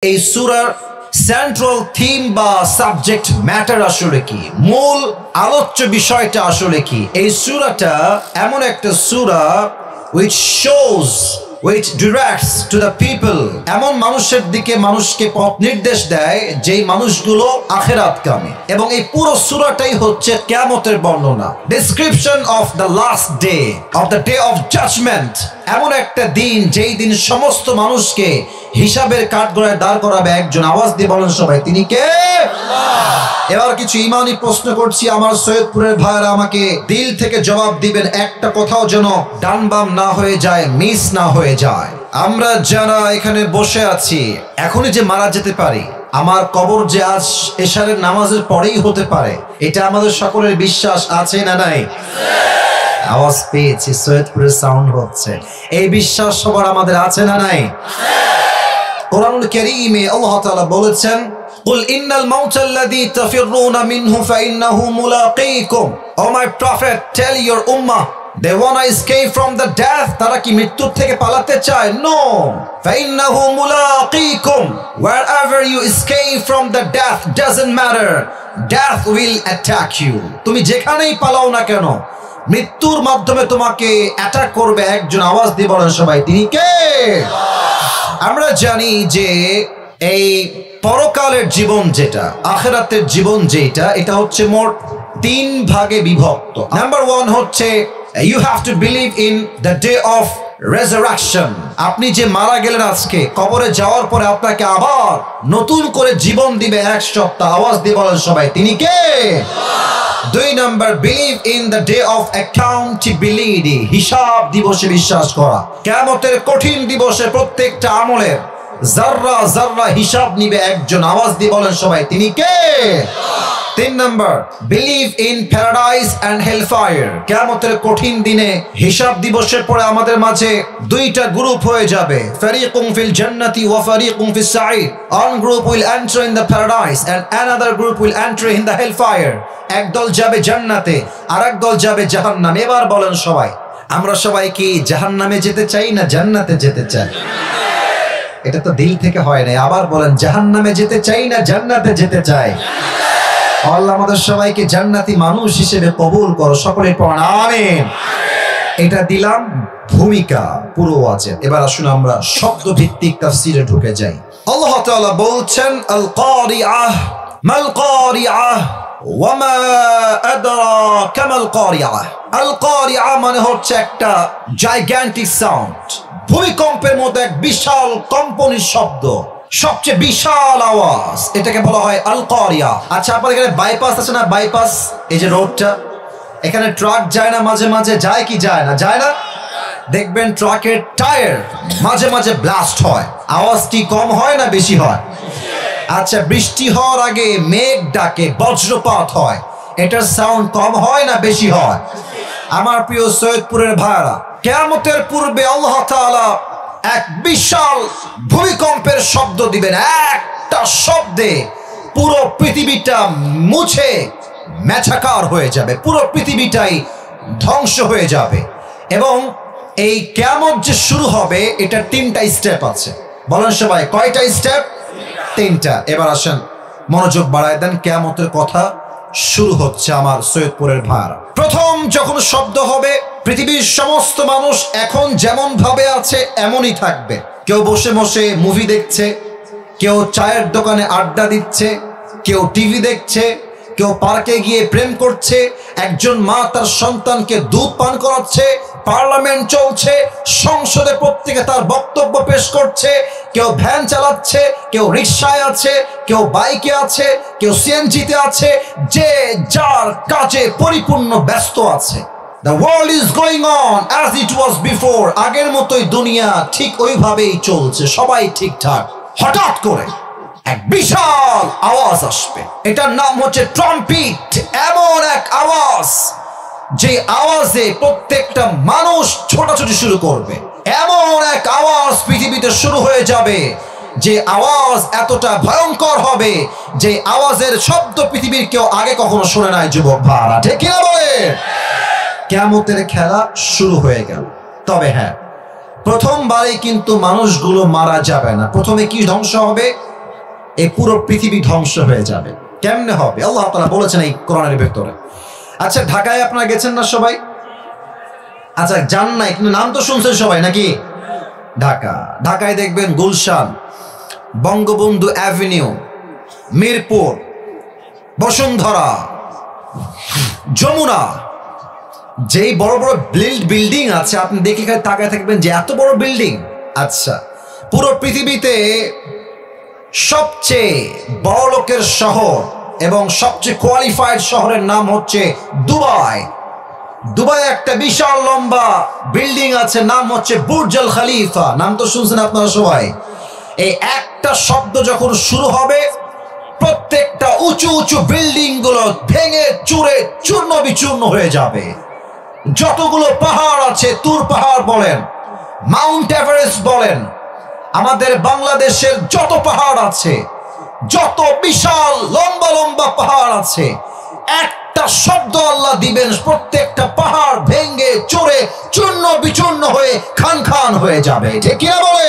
এই সূরার central theme বা সাবজেক্ট ম্যাটার আসলে কি, মূল আলোচ্য বিষয়টা আসলে কি? এই সূরাটা এমন একটা সূরা which shows, which directs to the people, এমন মানুষের দিকে মানুষকে পথ নির্দেশ দেয় যেই মানুষগুলো আখিরাতকামী, এবং এই পুরো সূরাটাই হচ্ছে কিয়ামতের বর্ণনা, description of the last day, of the day of judgement. এমন একটা দিন যেই দিন সমস্ত মানুষকে হিসাবের কাঠগড়ায় দাঁড় করাবে একজন। আওয়াজ দিয়ে বলেন সবাই, তিনি কে? এবার কিছু ইমানি প্রশ্ন করছি, আমার সৈয়দপুরের ভাইরা আমাকে দিল থেকে জবাব দিবেন, একটা কথাও যেন ডান বাম না হয়ে যায়, মিস না হয়ে যায়। আমরা যারা এখানে বসে আছি এখনই যে মারা যেতে পারি, আমার কবর যে আজ এশারের নামাজের পরেই হতে পারে, এটা আমাদের সকলের বিশ্বাস আছে না নাই? আওয়াজ পেয়েছি, সৈয়দপুরের সাউন্ড হচ্ছে, এই বিশ্বাস সবার আমাদের আছে না নাই? কোরআনুল কারীমে আল্লাহ তাআলা বলেছেন, কুল ইন্নাল মাউতা আল্লাযী তাফিরুনা মিনহু ফাইন্নাহু মুলাকীকুম। O my prophet, tell your উম্মাহ, they wanna escape from the death, তারা কি মৃত্যু থেকে পালাতে চায়? No, ফাইন্নাহু মুলাকীকুম, wherever you escape from the death doesn't matter, death will attack you। তুমি যেখানেই পালাও না কেন, মৃত্যুর মাধ্যমে তোমাকে অ্যাটাক করবে একজন। আওয়াজ দিয়ে বলেন সবাই, তিনি কে? আমরা জানি যে এই পরকালের জীবন যেটা, আখিরাতের জীবন যেটা, এটা হচ্ছে মোট 3 ভাগে বিভক্ত। নাম্বার 1 হচ্ছে you have to believe in the day of resurrection। আপনি যে মারা গেলেন আজকে, কবরে যাওয়ার পরে আপনাকে আবার নতুন করে জীবন দিবে 1 সপ্তাহ। আওয়াজ দিয়ে বলেন সবাই, তিনি কে? 2 number, believe in the day of accountability, হিসাব দিবসে বিশ্বাস করা। কিয়ামতের কঠিন দিবসে প্রত্যেকটা আমলের যাররা যাররা হিসাব নিবে একজন। আওয়াজ দিয়ে বলেন সবাই, তিনি কে? 3 number, believe in paradise and hellfire। কিয়ামতের কঠিন দিনে হিসাব দিবসের পরে আমাদের মাঝে 2টা গ্রুপ হয়ে যাবে, ফারিকুম ফিল জান্নাতি ওয়া ফারিকুম ফিস Saeed. One group will enter in the paradise and another group will enter in the hellfire। এক দল যাবে জান্নাতে, আরেক দল যাবে জাহান্নামে। এবার বলেন সবাই, আমরা সবাই কি জাহান্নামে যেতে চাই না জান্নাতে যেতে চাই? এটা তো দিল থেকে হয় না। আবার বলেন, জাহান্নামে যেতে চাই না জান্নাতে যেতে চাই? আল্লাহ আমাদের সবাইকে জান্নাতি মানুষ হিসেবে কবুল করো, সকলে পড়েন আমিন। এটা দিলাম ভূমিকা পুরো ওয়াজের। এবার আসুন আমরা শব্দ ভিত্তিক তাফসীরে ঢুকে যাই। আল্লাহ তাআলা বলছেন, আল কারিআহ, মাল কারিআহ ওয়া মা আদরাকা মাল কারিআহ। আল কারিআহ মানে হচ্ছে একটা জাইগ্যান্টিক সাউন্ড, ভূমিকম্পের মতো এক বিশাল কম্পনের শব্দ, সবচেয়ে বিশাল আওয়াজ, এটাকে বলা হয় আল কারিয়া। আচ্ছা, আপনার এখানে বাইপাস আছে না? বাইপাস, এই যে রোডটা, এখানে ট্রাক যায় না মাঝে মাঝে? যায় কি যায় না? যায় না? দেখবেন ট্রাকের টায়ার মাঝে মাঝে ব্লাস্ট হয়, আওয়াজটি কম হয় না বেশি হয়? আচ্ছা, বৃষ্টি হওয়ার আগে মেঘ ডাকে, বজ্রপাত হয়, এটার সাউন্ড কম হয় না বেশি হয়? আমার প্রিয় সৈয়দপুরের ভাইরা, কিয়ামতের পূর্বে আল্লাহ তাআলা এক বিশাল ভূমিকম্পের শব্দ দিবেন। একটা শব্দে পুরো পৃথিবীটা মুছে মেছাকার হয়ে যাবে, পুরো পৃথিবীটাই ধ্বংস হয়ে যাবে। এবং এই কিয়ামত যে শুরু হবে, এটা 3টা স্টেপ আছে। বলেন সবাই, কয়টা স্টেপ? 3টা। এবার আসেন, মনোযোগ বাড়ায় দেন, কিয়ামতের কথা শুরু হচ্ছে আমার সৈয়দপুরের ভাইরা। প্রথম যখন শব্দ হবে, পৃথিবীর সমস্ত মানুষ এখন যেমন ভাবে আছে এমনই থাকবে। কেউ বসে বসে মুভি দেখছে, কেউ চায়ের দোকানে আড্ডা দিচ্ছে, কেউ টিভি দেখছে, কেউ পার্কে গিয়ে প্রেম করছে, একজন মা তার সন্তানকে দুধ পান করাচ্ছে, পার্লামেন্ট চলছে, সংসদে প্রত্যেকে তার বক্তব্য পেশ করছে, কেউ ভ্যান চালাচ্ছে, কেউ রিকশায় আছে, কেউ বাইকে আছে, কেউ সিএনজিতে আছে, যে যার কাজে পরিপূর্ণ ব্যস্ত আছে। The world is going on as it was before। আগের মতোই দুনিয়া ঠিক ওইভাবেই চলছে, সবাই ঠিকঠাক। হঠাৎ করে এক বিশাল আওয়াজ আসবে, এটার নাম হচ্ছে ট্রাম্পিট। এমন এক আওয়াজ, যে আওয়াজে প্রত্যেকটা মানুষ ছোটাছুটি শুরু করবে। এমন এক আওয়াজ পৃথিবীতে শুরু হয়ে যাবে, যে আওয়াজ এতটা ভয়ঙ্কর হবে, যে আওয়াজের শব্দ পৃথিবীর কেউ আগে কখনো শুনে নাই। যুবক ভাইরা, ঠিক কি না বলেন? কিয়ামতের খেলা শুরু হয়ে গেল। তবে হ্যাঁ, প্রথমবারে কিন্তু মানুষগুলো মারা যাবে না। প্রথমে কি ধ্বংস হবে? এই পুরো পৃথিবী ধ্বংস হয়ে যাবে। কেমনে হবে? আল্লাহ তাআলা বলেছেন এই কোরআনের ভেতরে। আচ্ছা, ঢাকায় আপনারা গেছেন না সবাই? আচ্ছা, যান নাই কিন্তু নাম তো শুনছেন সবাই নাকি? ঢাকায় দেখবেন গুলশান, বঙ্গবন্ধু অ্যাভিনিউ, মিরপুর, বসুন্ধরা, যমুনা, যেই বড় বড় বিল্ডিং আছে আপনি দেখে তাকায় থাকবেন যে এত বড় বিল্ডিং। আচ্ছা, পুরো পৃথিবীতে সবচেয়ে বড় লোকের শহর এবং সবচেয়ে কোয়ালিফাইড শহরের নাম হচ্ছে দুবাই। দুবাই একটা বিশাল লম্বা বিল্ডিং আছে, নাম হচ্ছে বুর্জ আল খলিফা। নাম তো শুনছেন আপনারা সবাই। এই একটা শব্দ যখন শুরু হবে, প্রত্যেকটা উঁচু উঁচু বিল্ডিং গুলো ভেঙে চুরে চূর্ণ বিচূর্ণ হয়ে যাবে। যতগুলো পাহাড় আছে, তুর পাহাড় বলেন, মাউন্ট এভারেস্ট বলেন, আমাদের বাংলাদেশের যত পাহাড় আছে, যত বিশাল লম্বা লম্বা পাহাড় আছে, একটা শব্দ আল্লাহ দিবেন, প্রত্যেকটা পাহাড় ভেঙে চড়ে চূর্ণ বিচূর্ণ হয়ে খান খান হয়ে যাবে। ঠিক কিনা বলে?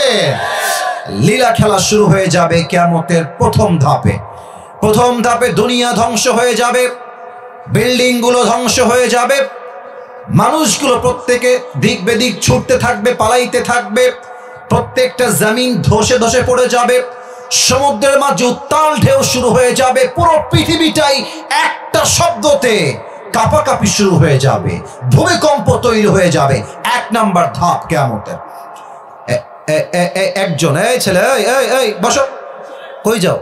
লীলা খেলা শুরু হয়ে যাবে কিয়ামতের প্রথম ধাপে দুনিয়া ধ্বংস হয়ে যাবে, বিল্ডিং গুলো ধ্বংস হয়ে যাবে, মানুষগুলো প্রত্যেকে দিক বেদিক ছুটতে থাকবে, পালাইতে থাকবে, প্রত্যেকটা জমিন ধসে ধসে পড়ে যাবে, সমুদ্রের মাঝে উত্তাল ঢেউ শুরু হয়ে যাবে, পুরো পৃথিবীটাই একটা শব্দতে কাঁপাকাঁপি শুরু হয়ে যাবে, ভূমিকম্প তৈরি হয়ে যাবে। এক নাম্বার ধাপ কিয়ামতের। একজন, এই ছেলে, এই বসো, কই যাও?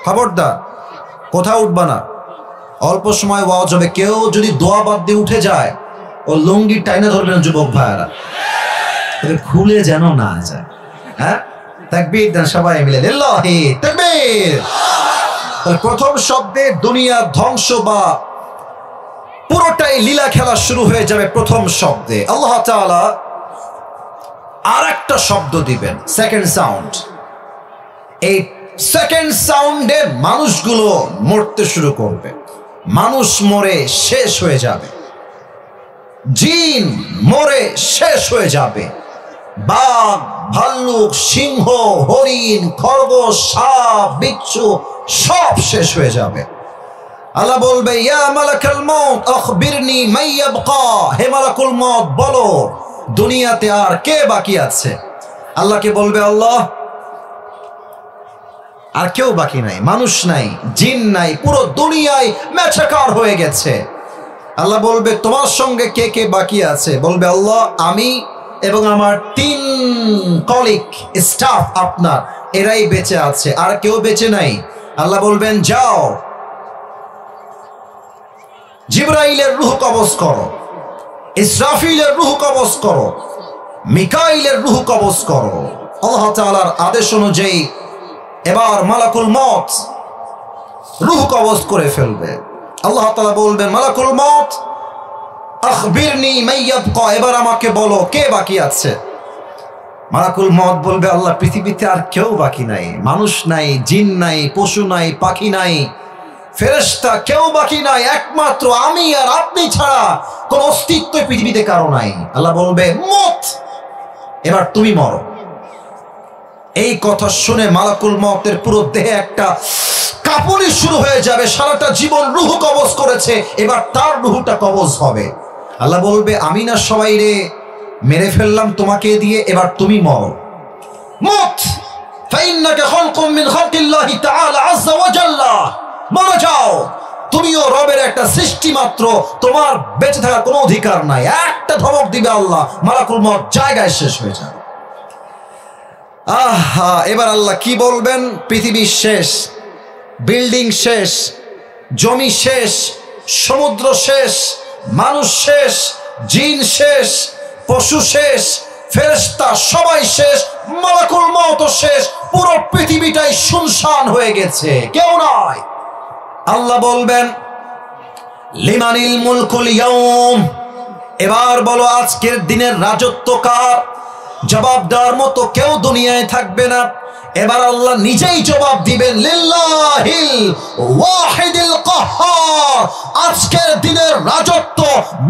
খবরদার, কোথাও উঠবা না। অল্প সময় ওয়াজ হবে, কেউ যদি দোয়া বাদ দিয়ে উঠে যায়, ও লুঙ্গি টাইনা ধরবেন যুবক ভাইয়ারা, খুলে যেন না যায়। হ্যাঁ, তাকবীর দেন সবাই মিলে, লিল্লাহি তাকবীর। প্রথম শব্দে দুনিয়া ধ্বংস বা পুরোটাই লীলা খেলা শুরু হয়ে যাবে। প্রথম শব্দে আল্লাহ তাআলা আর একটা শব্দ দিবেন, সেকেন্ড সাউন্ড। এই সেকেন্ড সাউন্ডে মানুষগুলো মরতে শুরু করবে, মানুষ মরে শেষ হয়ে যাবে, জিন মরে শেষ হয়ে যাবে, বাঘ, ভাল্লুক, সিংহ, হরিণ, খরগোশ, সাপ, বিচ্ছু সব শেষ হয়ে যাবে। আল্লাহ বলবে, ইয়া মালাকুল মউত আখবিরনি মান ইয়াবকা, হে মালাকুল মউত বলো দুনিয়াতে আর কে বাকি আছে। আল্লাহকে বলবে, আল্লাহ আর কেউ বাকি নাই, মানুষ নাই, জিন নাই, পুরো দুনিয়ায় মেছাকার হয়ে গেছে। আল্লাহ বলবে, তোমার সঙ্গে কে কে বাকি আছে? বলবে, আল্লাহ আমি এবং আমার 3 কলিগ স্টাফ আপনার, এরাই বেঁচে আছে, আর কেউ বেঁচে নাই। আল্লাহ বলবেন, যাও জিবরাইলের রূহ কবজ করো, ইসরাফিলের রূহ কবজ করো, মিকাইলের রূহ কবজ করো। আল্লাহ তাআলার আদেশ অনুযায়ী এবার মালাকুল মউত রূহ কবজ করে ফেলবে। আল্লাহ তাআলা বলবেন, মালাকুল মউত আখবিরনি মান ইয়াবকা, এবার আমাকে বলো কে বাকি আছে। মালাকুল মউত বলবে, আল্লাহ পৃথিবীতে আর কেউ বাকি নাই, মানুষ নাই, জিন নাই, পশু নাই, পাখি নাই, ফেরেশতা কেউ বাকি নাই, একমাত্র আমি আর আপনি ছাড়া কোন অস্তিত্ব পৃথিবীতে কারো নাই। আল্লাহ বলবে, মত, এবার তুমি মরো। এই কথা শুনে মালাকুল মউতের পুরো দেহে একটা কাঁপুনি শুরু হয়ে যাবে, সারাটা জীবন রূহ কবজ করেছে, এবার তার রূহটা কবজ হবে। আল্লাহ বলবে, আমি না সবাই রে মেরে ফেললাম তোমাকে দিয়ে, এবার তুমি মরো। মত ফাইন্নাকা খালকুম মিন খালকিল্লাহি তাআলা আযজা ওয়া জাল্লা, মরে যাও, তুমিও রবের একটা সৃষ্টি মাত্র, তোমার বেঁচে থাকার কোনো অধিকার নাই। একটা ধমক দিবে আল্লাহ, মালাকুল মউত জায়গায় শেষ হয়ে যাবে। আহা, এবার আল্লাহ কি বলবেন? পৃথিবী শেষ, বিল্ডিং শেষ, জমি শেষ, সমুদ্র শেষ, মানুষ শেষ, জিন শেষ, পশু শেষ, ফেরেশতা সবাই শেষ, মালাকুল মউত শেষ, পুরো পৃথিবীটাই শুনশান হয়ে গেছে, কেউ নাই। আল্লাহ বলবেন, লিমানিল মুলকুল ইয়াউম, এবার বলো আজকের দিনের রাজত্ব কার? জবাব দেওয়ার মতো কেউ দুনিয়ায় থাকবে না। এবার আল্লাহ নিজেই জবাব দিবেন, লিল্লাহিল ওয়াহিদিল কাহ্হার, আজকের দিনের রাজত্ব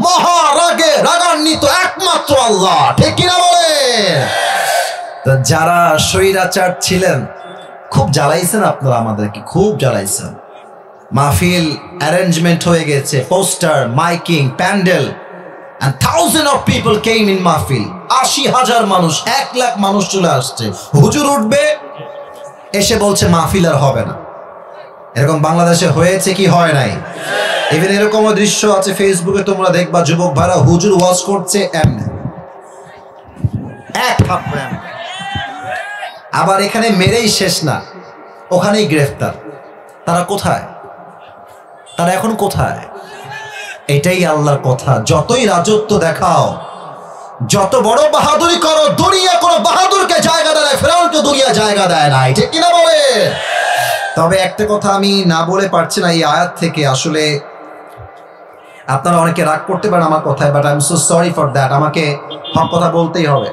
মহারাগে রাগান্বিত একমাত্র আল্লাহ। ঠিক কিনা বলে? তো যারা স্বৈরাচার ছিলেন, খুব জ্বালাইছেন আপনারা, আমাদেরকে খুব জ্বালাইছেন। মাহফিল অ্যারেঞ্জমেন্ট হয়ে গেছে, poster, miking, pandal, and thousands of people came in মাহফিল। ৮০,০০০ মানুষ, ১ লাখ মানুষ চলে আসছে। হুজুর উঠবে, এসে বলছে মাহফিল আর হবে না। এরকম বাংলাদেশে হয়েছে কি হয় নাই? ইভেন এরকমও দৃশ্য আছে ফেসবুকে, তোমরা দেখবা যুবক ভাইরা হুজুর ওয়াজ করছে এমনি এক থাপ্পড়ে, আবার এখানে মেরেই শেষ না, ওখানেই গ্রেফতার। তারা কোথায়? তারা এখন কোথায়? এটাই আল্লাহর কথা। যতই রাজত্ব দেখাও, যত বড় বাহাদুরি করো, দুনিয়া কোনো বাহাদুরকে জায়গা দেয়, ফেরাউনকে দুনিয়া জায়গা দেয় না, ঠিক কিনা বলে? তবে একটা কথা আমি না বলে পারছি না এই আয়াত থেকে। আসলে আপনারা অনেকে রাগ করতে পারেন আমার কথায়, but I am so sorry for that. আমাকে হক কথা বলতেই হবে।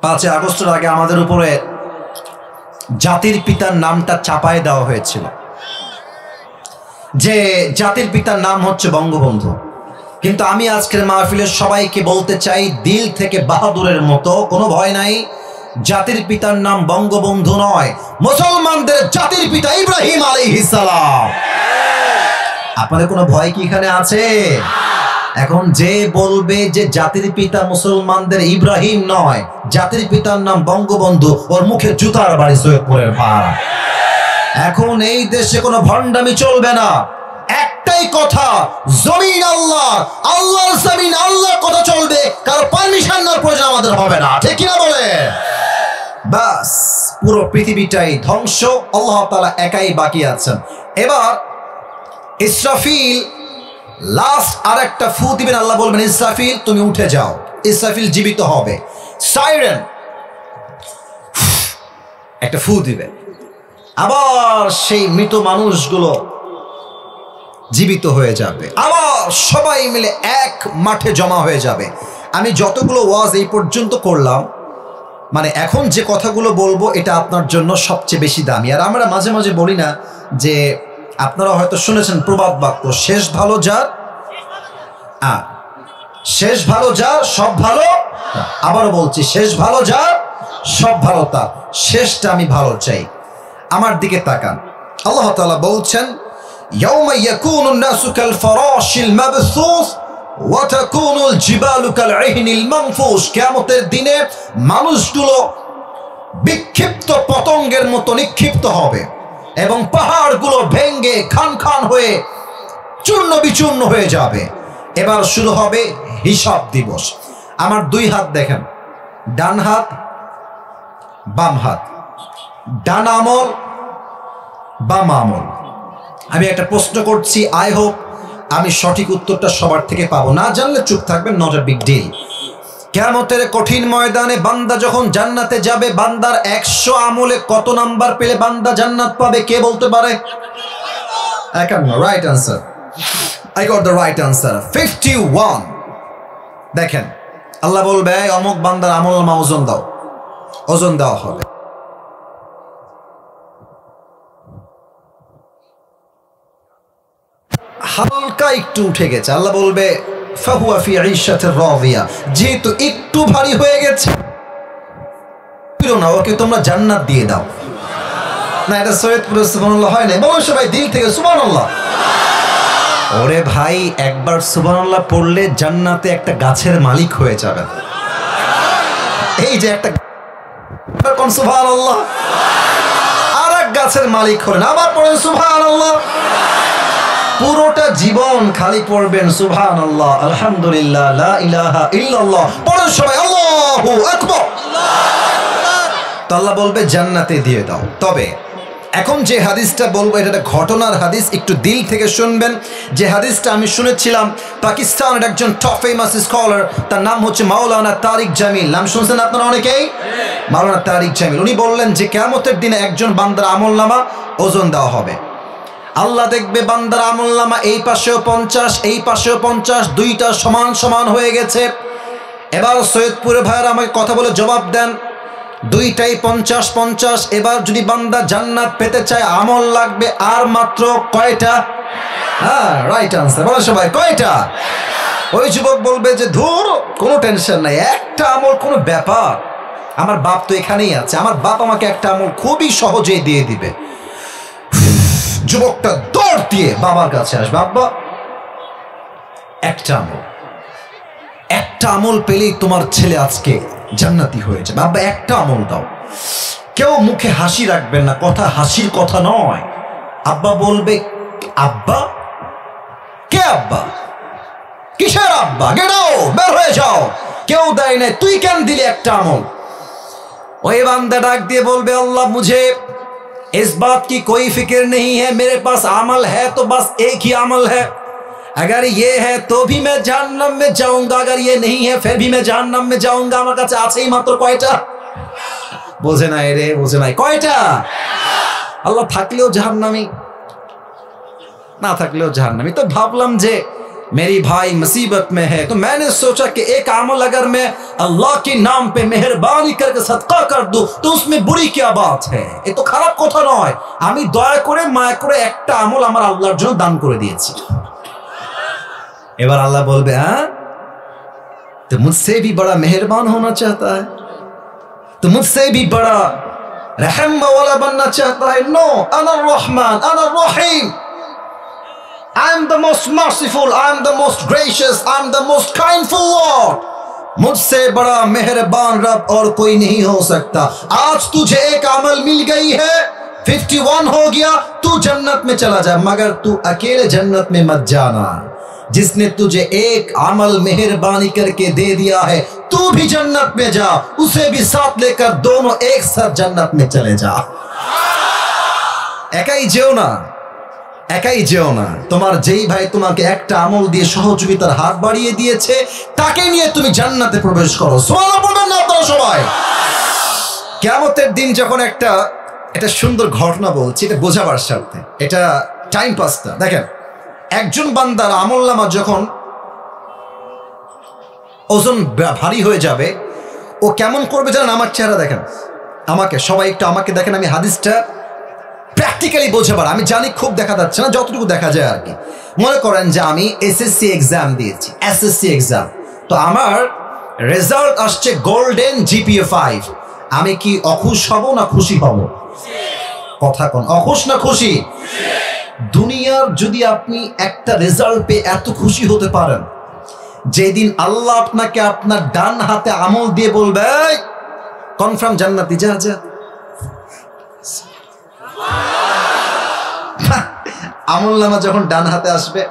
৫ই আগস্টের আগে আমাদের উপরে জাতির পিতার নামটা চাপায় দেওয়া হয়েছিল, যে জাতির পিতার নাম হচ্ছে বঙ্গবন্ধু। কিন্তু আমি আজকের মাহফিলের সবাইকে বলতে চাই, দিল থেকে বাহাদুরের মতো, কোনো ভয় নাই, জাতির পিতার নাম বঙ্গবন্ধু নয়, মুসলমানদের জাতির পিতা ইব্রাহিম আলাইহিস সালাম। আপনাদের কোনো ভয় কি এখানে আছে? এখন যে বলবে যে জাতির পিতা মুসলমানদের ইব্রাহিম নয়, জাতির পিতার নাম বঙ্গবন্ধু, ওর মুখে জুতার বাড়ি সৈয়দপুরের পাড়া। এখন এই দেশে কোনো ভণ্ডামি চলবে না। একটাই কথা, জমিন আল্লাহ, আল্লাহর জমিন, আল্লাহর কথা চলবে, কারো পারমিশন নেওয়ার প্রয়োজন আমাদের হবে না, ঠিক কিনা বলে? বাস পুরো পৃথিবীটাই ধ্বংস, আল্লাহ তাআলা একাই বাকি আছেন। এবার ইসরাফিল লাস্ট আর একটা ফু দিবেন, আল্লাহ বলবেন ইসরাফিল তুমি উঠে যাও। ইসরাফিল জীবিত হবে, সাইরেন একটা ফু দিবে, আবার সেই মৃত মানুষগুলো জীবিত হয়ে যাবে, আবার সবাই মিলে এক মাঠে জমা হয়ে যাবে। আমি যতগুলো ওয়াজ এই পর্যন্ত করলাম, মানে এখন যে কথাগুলো বলবো এটা আপনার জন্য সবচেয়ে বেশি দামি। আর আমরা মাঝে মাঝে বলি না যে, আপনারা হয়তো শুনেছেন প্রবাদ বাক্য, শেষ ভালো যার, শেষ ভালো যার সব ভালো। আবারও বলছি, শেষ ভালো যার সব ভালো তার। শেষটা আমি ভালো চাই। আমার দিকে তাকান, আল্লাহ তাআলা বলছেন ইয়াউমা ইয়াকুনুন নাসু কাল ফারাশিল মাবসুস ওয়া তাকুনুল জিবালু কাল ইহনিল মানফুস। কিয়ামতের দিনে মানুষগুলো বিক্ষিপ্ত পতঙ্গের মতো নিক্ষিপ্ত হবে এবং পাহাড়গুলো ভেঙে খান খান হয়ে চূর্ণ বিচূর্ণ হয়ে যাবে। এবার শুরু হবে হিসাব দিবস। আমার দুই হাত দেখেন, ডান হাত বাম হাত, ডান আমল বাম আমল। আমি একটা প্রশ্ন করছি, আই হোপ আমি সঠিক উত্তরটা সবার থেকে পাবো। না জানলে চুপ থাকবেন, নট আ বিগ ডিল। কিয়ামতের কঠিন ময়দানে বান্দা যখন জান্নাতে যাবে, বান্দার ১০০ আমলে কত নাম্বার পেলে বান্দা জান্নাত পাবে? কে বলতে পারে? ৫১। Right answer, I got the right answer, 51। দেখেন, আল্লাহ বলবে অমুক বান্দার আমল নামা ওজন দাও, ওজন দেওয়া হবে। হালকা একটু উঠে গেছে, আল্লাহ বলবে ফাহুয়া ফি ঈশাতির রাদিয়া, যেহেতু একটু ভারী হয়ে গেছে না, ওকে তোমরা জান্নাত দিয়ে দাও। না, এটা সৈয়দপুরে সুবহানাল্লাহ হয় না, বলো সবাই দিল থেকে সুবহানাল্লাহ। ওরে ভাই, একবার সুবহানাল্লাহ পড়লে জান্নাতে একটা গাছের মালিক হয়ে যাবেন। এই যে একটা কোন সুবহানাল্লাহ, আর এক গাছের মালিক হলেন, আবার পড়েন সুবহানাল্লাহ। পুরোটা জীবন খালি পড়বেন সুবহানাল্লাহ, আলহামদুলিল্লাহ, লা ইলাহা ইল্লাল্লাহ। পড়েন সবাই আল্লাহু আকবার। তো আল্লাহ বলবে জান্নাতে দিয়ে দাও। তবে এখন যে হাদিসটা বলবো এটা একটা ঘটনার হাদিস, একটু দিল থেকে শুনবেন। যে হাদিসটা আমি শুনেছিলাম পাকিস্তানের একজন টপ ফেমাস স্কলার, তার নাম হচ্ছে মাওলানা তারিক জামিল। নাম শুনছেন আপনারা অনেকেই? মাওলানা তারিক জামিল উনি বললেন যে কিয়ামতের দিনে একজন বান্দার আমলনামা ওজন দেওয়া হবে। আল্লাহ দেখবে বান্দার আমলনামা এই পাশেও 50, এই পাশেও 50, দুইটা সমান সমান হয়ে গেছে। এবার সৈয়দপুরে ভাইয়েরা আমাকে কথা বলে জবাব দেন, দুইটাই 50-50। এবার যদি বান্দা জান্নাত পেতে চায় আমল লাগবে আর মাত্র কয়টা? হ্যাঁ, রাইট আনসার, বলো সবাই কয়টা? ওই যুবক বলবে যে ধুর, কোনো টেনশন নাই, একটা আমল কোনো ব্যাপার, আমার বাপ তো এখানেই আছে, আমার বাপ আমাকে একটা আমল খুবই সহজেই দিয়ে দিবে। যুবকটা দৌড় দিয়ে বাবার কাছে আসবে, আব্বা একটা আমল পেলেই তোমার ছেলে আজকে জান্নাতি হয়ে যাবে, আব্বা একটা আমল দাও। কেউ মুখে হাসি রাখবেন না, কথা হাসির কথা নয়। আব্বা বলবে, আব্বা কে আব্বা, কিসের আব্বা, গেড়াও বের হয়ে যাও। কেউ দেয় না, তুই কেন দিলি একটা আমল? ওই বান্দা ডাক দিয়ে বলবে, अल्लाह मुझे इस बात की कोई फिक्र नहीं है, मेरे पास अमल है तो बस एक ही अमल है, अगर ये है तो भी मैं जहन्नम में जाऊंगा, अगर ये नहीं है फिर भी मैं जहन्नम में जाऊंगा। আমার কাছে আছেই মাত্র কয়টা? বোঝে নাই রে, বোঝে নাই কয়টা? আল্লাহ থাকলেও জাহান্নামী, না থাকলেও জাহান্নামী। তো ভাবলাম যে मेरी भाई मुसीबत में है, तो मैंने सोचा कि एक अमल अगर मैं अल्लाह के नाम पे मेहरबानी करके सदका कर दूं तो उसमें बुरी क्या बात है? ये तो खराब কথা নয়, আমি দয়া করে মায়া করে একটা আমল আমার আল্লাহর জন্য দান করে দিয়েছি। এবার আল্লাহ বলবে, হ্যাঁ तो मुझसे भी बड़ा मेहरबान होना चाहता है, तो मुझसे भी बड़ा रहम वाला बनना चाहता है? नो, अना रहमान अना रहीम, I am the most merciful, I am the most gracious, I am the most kindful Lord. मुझसे बड़ा मेहरबान रब और कोई नहीं हो सकता। आज तुझे एक अमल मिल गई है, 51 हो गया, तू जन्नत में चला जा, मगर तू अकेले जन्नत में मत जाना। जिसने तुझे एक अमल मेहरबानी करके दे दिया है, तू भी जन्नत में जा, उसे भी साथ लेकर दोनों एक साथ जन्नत में चले जा। একাই যেও না, একাই যেও না। তোমার যেই ভাই তোমাকে একটা আমল দিয়ে সহযোগিতার হাত বাড়িয়ে দিয়েছে, তাকে নিয়ে তুমি জান্নাতে প্রবেশ করো। সুবহানাল্লাহ বলবেন না আপনারা সবাই? কিয়ামতের দিন যখন একটা সুন্দর ঘটনা বলছি, এটা বোঝাবার স্বার্থে, এটা টাইম পাসটা দেখেন। একজন বান্দার আমলনামা যখন ওজন ভারী হয়ে যাবে, ও কেমন করবে জানেন? আমার চেহারা দেখেন, আমাকে সবাই একটু আমাকে দেখেন, আমি হাদিসটা প্র্যাকটিক্যালি বোঝাবার, আমি জানি খুব দেখা যাচ্ছে না, যতটুকু দেখা যায় আর কি। মনে করেন যে আমি এসএসসি এক্সাম দিয়েছি, এসএসসি এক্সাম, তো আমার রেজাল্ট আসছে গোল্ডেন জিপিএ 5। আমি কি অখুশ হব না খুশি হব? কথা কোন, অখুশ না খুশি? দুনিয়ার যদি আপনি একটা রেজাল্ট পেয়ে এত খুশি হতে পারেন, যেদিন আল্লাহ আপনাকে আপনার ডান হাতে আমল দিয়ে বলবে কনফার্ম জান্নাতি, যা যা, আমলনামা যখন ডান হাতে আসবে,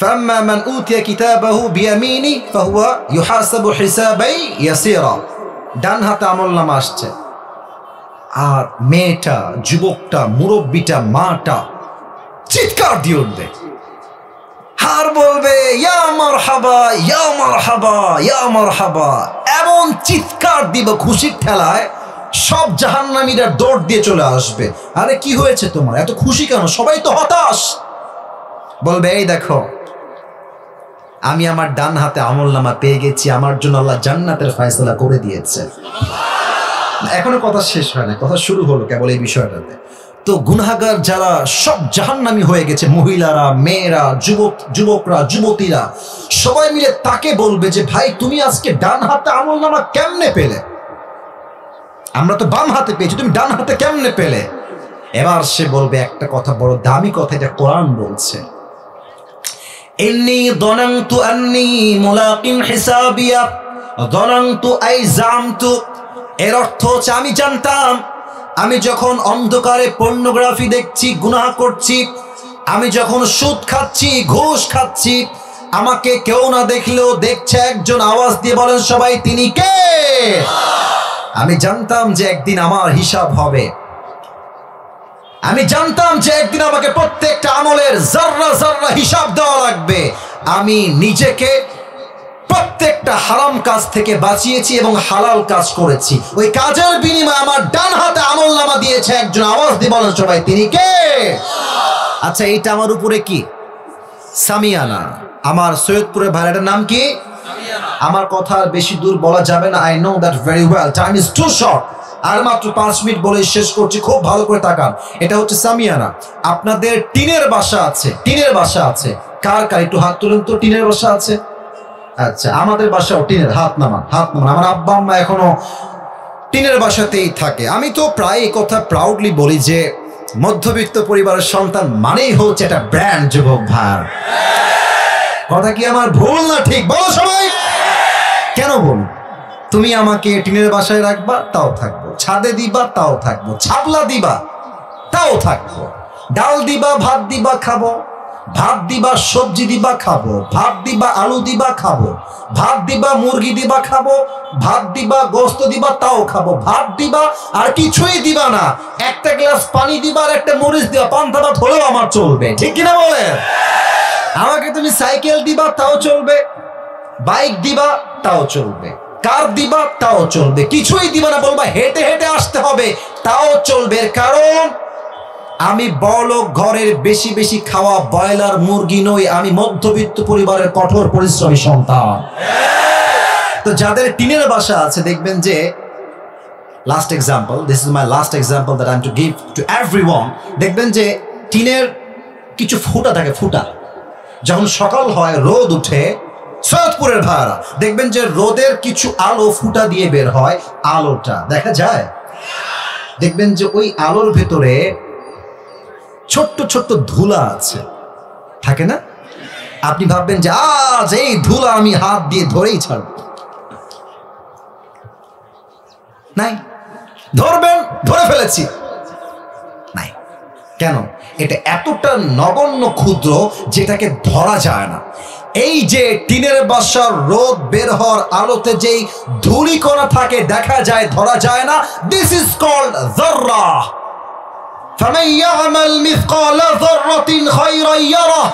ফাম্মা মান উতিয়া কিতাবাহু বিয়ামিনি ফাহুয়া ইউহাসাবু হিসাবাই ইয়াসীরা, ডান হাতে আমলনামা আসছে। আর মেয়েটা, যুবকটা, মুরব্বিটা, মাটা চিৎকার দিয়ে উঠবে, আর বলবে ইয়া মারহাবা ইয়া মারহাবা ইয়া মারহাবা, এমন চিৎকার দিব খুশির ঠেলায় সব জাহান্নামীরা দৌড় দিয়ে চলে আসবে। আরে কি হয়েছে তোমার, এত খুশি কেন? সবাই তো হতাশ। বলবে, এই দেখো আমি আমার ডান হাতে আমলনামা পেয়ে গেছি, আমার জন্য আল্লাহ জান্নাতের ফয়সালা করে দিয়েছে। এখনো কথা শেষ হয় না, কথা শুরু হলো কেবল এই বিষয়টাতে। তো গুনাহগার যারা সব জাহান্নামী হয়ে গেছে, মহিলারা, মেয়েরা, যুবকরা, যুবতীরা, সবাই মিলে তাকে বলবে যে ভাই তুমি আজকে ডান হাতে আমলনামা কেমনে পেলে? আমরা তো বাম হাতে পেয়েছি, তুমি ডান হাতে কেমনে পেলে? এবার সে বলবে একটা কথা, বড় দামি কথা, এটা কোরআন বলছে, ইন্নী যনানতু আন্নী মুলাকিন হিসাবিয়া যনানতু আই জামতু। এর অর্থ হচ্ছে আমি জানতাম, আমি যখন অন্ধকারে পর্নোগ্রাফি দেখছি, গুনাহ করছি, আমি যখন সুদ খাচ্ছি, ঘুষ খাচ্ছি, আমাকে কেউ না দেখলেও দেখছে একজন, আওয়াজ দিয়ে বলেন সবাই, তিনি কে? আমি জানতাম যে একদিন আমার হিসাব হবে, আমি জানতাম যে একদিন আমাকে প্রত্যেকটা আমলের জাররা জাররা হিসাব দেওয়া লাগবে। আমি নিজেকে প্রত্যেকটা হারাম কাজ থেকে বাঁচিয়েছি এবং হালাল কাজ করেছি, ওই কাজের বিনিময়ে আমার ডান হাতে আমলনামা দিয়েছে একজন, আওয়াজ দিয়ে বলেন সবাই, তিনি কে? আচ্ছা, এইটা আমার উপরে কি সামিয়ানা, আমার সৈয়দপুরের ভাইটার নাম কি? আমার কথা বেশি দূর বলা যাবে না, I know that very well, time is too short. আর মাত্র 5 মিনিট বলে শেষ করছি, খুব ভালো করে তাকান। এটা হচ্ছে সামিয়ানা। আপনাদের টিনের বাসা আছে, টিনের বাসা আছে, কার কার একটু হাত তুলেন তো, টিনের বাসা আছে? আচ্ছা, আমাদের বাসাও টিনের, হাত নামান, হাত নামান। আমার আব্বা আম্মা এখনো টিনের বাসাতেই থাকে। আমি তো প্রায় এই কথা প্রাউডলি বলি যে মধ্যবিত্ত পরিবারের সন্তান মানেই হচ্ছে একটা ব্র্যান্ড। যুবক ভাই, কথা কি আমার ভুল না ঠিক? বলো সবাই। কেন বল? তুমি আমাকে টিনের বাসায় রাখবা, তাও থাকবো। ছাদে দিবা, তাও থাকবো। ছাবলা দিবা, তাও থাকবো। ডাল দিবা, ভাত দিবা, খাবো। ভাত দিবা, সবজি দিবা, খাবো। ভাত দিবা, আলু দিবা, খাবো। ভাত দিবা, মুরগি দিবা, খাবো। ভাত দিবা, গোস্ত দিবা, তাও খাবো। ভাত দিবা আর কিছুই দিবা না, একটা গ্লাস পানি দিবা আর একটা মরিচ দিবা, পান্তা ভাত হলেও আমার চলবে। ঠিক কিনা বলেন? আমাকে তুমি সাইকেল দিবা, তাও চলবে। বাইক দিবা, তাও চলবে। কার দিবা, তাও চলবে। কিছুই দিবা না, বলবা হেঁটে হেঁটে আসতে হবে, তাও চলবে। কারণ আমি বড়লোক ঘরের বেশি বেশি খাওয়া ব্রয়লার মুরগি নই, আমি মধ্যবিত্ত পরিবারের কঠোর পরিশ্রমী সন্তান। তো যাদের টিনের বাসা আছে, দেখবেন যে last example, this is my last example that I am to give to everyone. দেখবেন যে টিনের কিছু ফুটা থাকে, ফুটা। যখন সকাল হয়, রোদ উঠে, সৈয়দপুরের ভাড়া দেখবেন যে রোদের কিছু আলো ফুটা দিয়ে বের হয়, আলোটা দেখা যায়। দেখবেন যে ওই আলোর ভেতরে ছোট্ট ছোট্ট ধুলা আছে, থাকে না? আপনি ভাববেন যে আজ এই ধুলা আমি হাত দিয়ে ধরেই ছাড়ব, নাই। ধরবেন, ধরে ফেলেছি, নাই। কেন? এটা এতটা নগণ্য ক্ষুদ্র যেটাকে ধরা যায় না। এই যে টিনের বাসার রোদ বের হওয়ার আলোতে যেই ধূলিকণা থাকে, দেখা যায়, ধরা যায় না। দিস ইজ কল্ড যাররা। فمن يعمل مثقال ذرة خيرا يره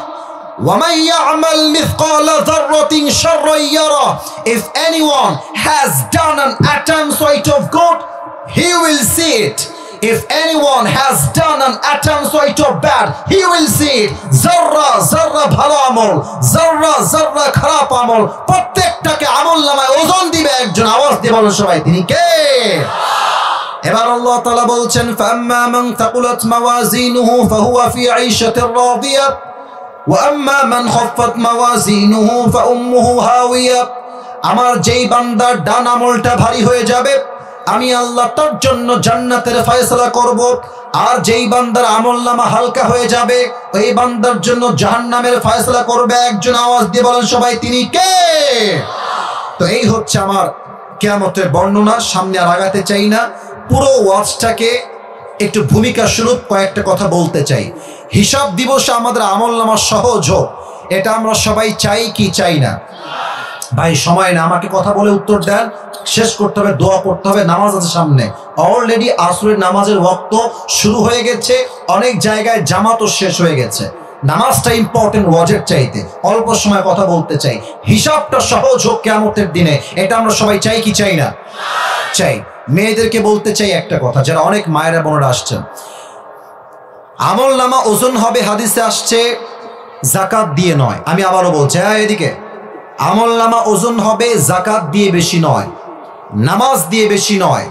ومن يعمل مثقال ذرة شرا يره. If anyone has done an atom's weight of good, he will see it. If anyone has done an atom's weight of bad, he will see it. Zarra zarra bhalo amol, zarra zarra kharap amol, প্রত্যেকটাকে আমলনামায় ওজন দিবে একজন। আওয়াজ দিয়ে বলো সবাই, তিনি কে? এবার আল্লাহ তাআলা বলছেন, ফাম্মা মান তাকুলাত মাওয়াজিনুহু ফাহুয়া ফি আইশাতির রাদিয়া ওয়া আম্মা মান খাফফাত মাওয়াজিনুহু ফাউম্মুহু হাওিয়া। আমার যেই বান্দার ডান আমলটা ভারী হয়ে যাবে, আমি আল্লাহ তার জন্য জান্নাতের ফয়সালা করব। আর যেই বান্দার আমলনামা হালকা হয়ে যাবে, ওই বান্দার জন্য জাহান্নামের ফয়সালা করবে একজন। আওয়াজ দিয়ে বলেন সবাই, তিনি কে? তো এই হচ্ছে আমার কিয়ামতের বর্ণনা। সামনে আর আগাতে চাই না, পুরো ওয়াজটাকে একটু ভূমিকা স্বরূপ কয়েকটা কথা বলতে চাই। হিসাব দিবসে আমাদের আমলনামা সহজ হোক, এটা আমরা সবাই চাই কি চাই না? ভাই সময় না, আমাকে কথা বলে উত্তর দেন। শেষ করতে হবে, দোয়া করতে হবে, নামাজ আছে সামনে। অলরেডি আসরের নামাজের ওয়াক্ত শুরু হয়ে গেছে, অনেক জায়গায় জামাতও শেষ হয়ে গেছে। নামাজটা ইম্পর্টেন্ট ওয়াজের চাইতে। অল্প সময় কথা বলতে চাই, হিসাবটা সহজ হোক কিয়ামতের দিনে, এটা আমরা সবাই চাই কি চাই না? চাই। মেয়েদেরকে বলতে চাই একটা কথা, যারা অনেক মায়েরা বোনেরা আসছেন, আমলনামা ওজন হবে, হাদিসে আসছে, যাকাত দিয়ে নয়। আমি আবারও বলছি, হ্যাঁ এদিকে, আমলনামা ওজন হবে যাকাত দিয়ে বেশি নয়, নামাজ দিয়ে বেশি নয়।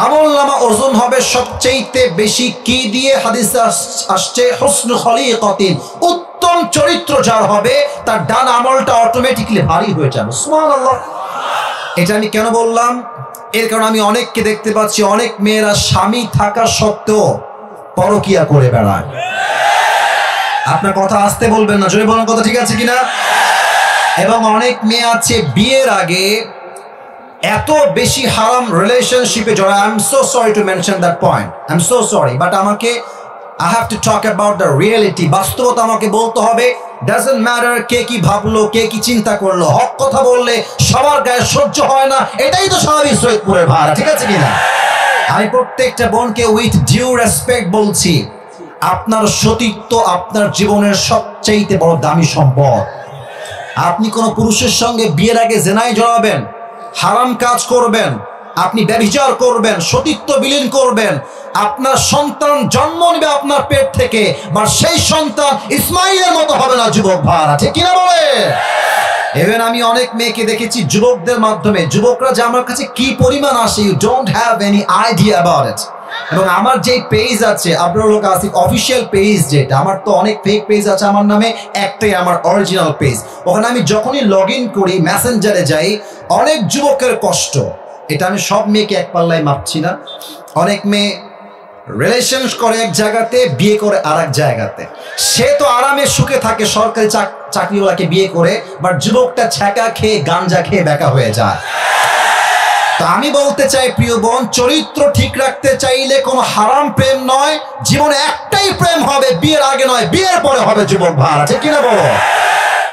আমলনামা ওজন হবে সবচেয়ে বেশি কি দিয়ে? হাদিসে আসছে হুসনু খলিকাতিন, উত্তম চরিত্র যার হবে, তার ডান আমলটা অটোমেটিক্যালি ভারী হয়ে যাবে। সুবহানাল্লাহ। এটা আমি কেন বললাম? এর কারণ আমি অনেককে দেখতে পাচ্ছি, অনেক মেয়েরা স্বামী থাকা সত্ত্বেও পরকিয়া করে বেড়ায়। আপনার কথা আসতে বলবেন না, জোরে বলার কথা, ঠিক আছে কিনা? এবং অনেক মেয়ে আছে বিয়ের আগে এত বেশি হারাম রিলেশনশিপে জড়ায়। I am so sorry to mention that point, I am so sorry, but আমাকে I have to talk about the reality. বাস্তবতা আমাকে বলতে হবে। ডাজন্ট ম্যাটার কে কি ভাবলো, কে কি চিন্তা করলো, হক কথা বললে সবার গায়ে সহ্য হয় না, এটাই তো স্বাভাবিক সৈয়দপুরের ভাড়া, ঠিক আছে কিনা? আমি প্রত্যেকটা বোনকে উইথ ডিউ রেসপেক্ট বলছি, আপনার সতীত্ব আপনার জীবনের সবচেয়ে বড় দামি সম্পদ। আপনি কোনো পুরুষের সঙ্গে বিয়ের আগে জেনায় জড়াবেন, হারাম কাজ করবেন, আপনি ব্যভিচার করবেন, সতীত্ব বিলীন করবেন, আপনার সন্তান জন্ম নেবে আপনার পেট থেকে, বা সেই সন্তান ইসমাইলের মতো হবে না। যুবক ভাইরা, ঠিক কিনা বলে? ইভেন আমি অনেক মেয়েকে দেখেছি যুবকদের মাধ্যমে, যুবকরা যে আমার কাছে কি পরিমাণ আসে, you don't have any idea about it. এবং আমার যে পেজ আছে আবরারুল হক আসিফ অফিসিয়াল পেজ, যেটা আমার তো অনেক ফেক পেজ আছে আমার নামে, একটাই আমার অরিজিনাল পেজ। ওখানে আমি যখনই লগ ইন করি, মেসেঞ্জারে যাই, অনেক যুবকের কষ্ট, এটা আমি সব মেয়েকে এক পাল্লায় মাপছি না। অনেক মেয়ে রিলেশন করে এক জায়গাতে, বিয়ে করে আর এক জায়গাতে। সে তো আরামে সুখে থাকে সরকারি চাকরিওয়ালাকে বিয়ে করে, বাট যুবকটা ছ্যাঁকা খেয়ে গাঞ্জা খেয়ে বেকা হয়ে যায়। তা আমি বলতে চাই প্রিয় বোন, চরিত্র ঠিক রাখতে চাইলে কোনো হারাম প্রেম নয়, জীবনে একটাই প্রেম হবে, বিয়ের আগে নয়, বিয়ের পরে হবে যুবক ভাই, ঠিক কিনা বলো?